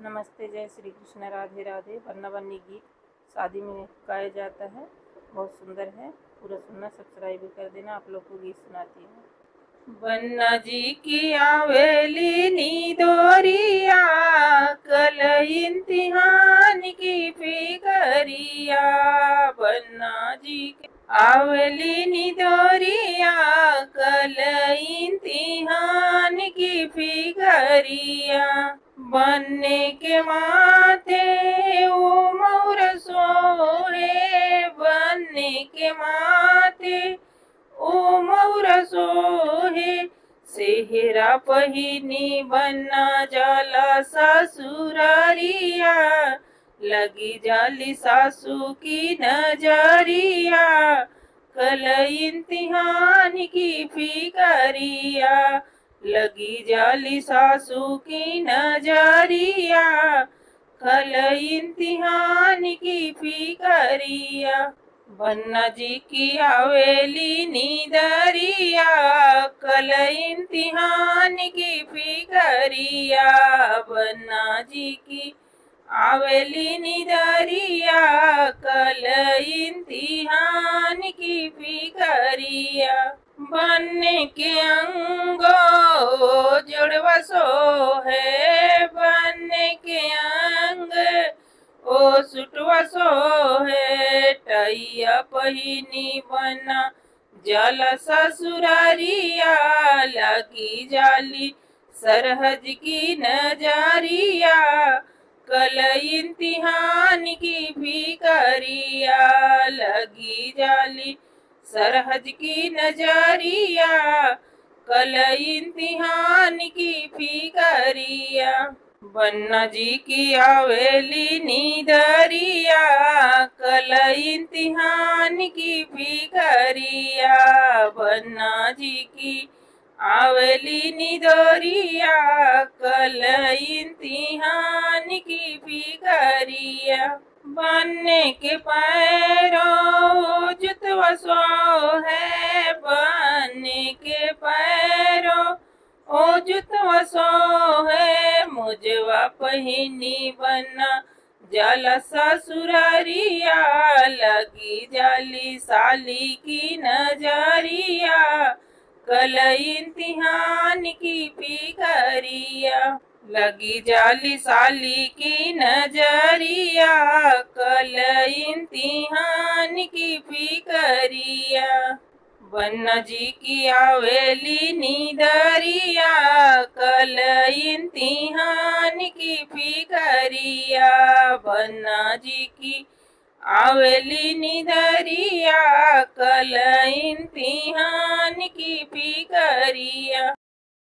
नमस्ते, जय श्री कृष्ण, राधे राधे। वन्ना वन्नी गीत शादी में गाया जाता है, बहुत सुंदर है। पूरा सुनना, सब्सक्राइब भी कर देना। आप लोग को गीत सुनाती हूँ। वन्ना जी की आवेली नी दोरिया, कल इम्तिहान की फिकरिया। वन्ना जी की आवेली नी दोरिया, कल इम्तिहान की फिकरिया। बनने के माथे वो मोर सोहे, बनने के माथे ओ मोर सोहे। सेहरा पहिनी बन्ना जाला ससुरारिया, लगी जाली सासू की नजरिया। कल इम्तिहान की फिकरिया, लगी जाली सासू की नजरिया। कल इम्तिहान की फिकरिया। वन्ना जी की आवेली नीदरिया, कल इम्तिहान की फिकरिया। वन्ना जी की आवेली नीदरिया, कल इम्तिहान की फिकरिया। बनने के अंगो जुड़वा सो है, बनने के अंग ओ सुटवा सो है। टैया पहिनी बना जाला ससुरारिया, लगी जाली सरहज की नजरिया। कल इम्तिहान की फिकरिया, लगी जाली सरहज की नजरिया। कल इम्तिहान की फिकरिया। वन्ना जी की आवेली नीदरिया, कल इम्तिहान की फिकरिया। वन्ना जी की आवेली नीदरिया, कल इम्तिहान की फिकरिया। बनने के पैरों जुतवा सो है, बनने के पैरों ओ जुतवा सो है। मुझवा पहिनी बना जाला ससुरारिया, लगी जाली साली की नजरिया। कल इम्तिहान की फिकरिया, लगी जाली साली की नजरिया। कल इम्तिहान की फिकरिया। वन्ना जी की आवेली नीदरिया, कल इम्तिहान की फिकरिया। वन्ना जी की आवेली नीदरिया, कल इम्तिहान की फिकरिया।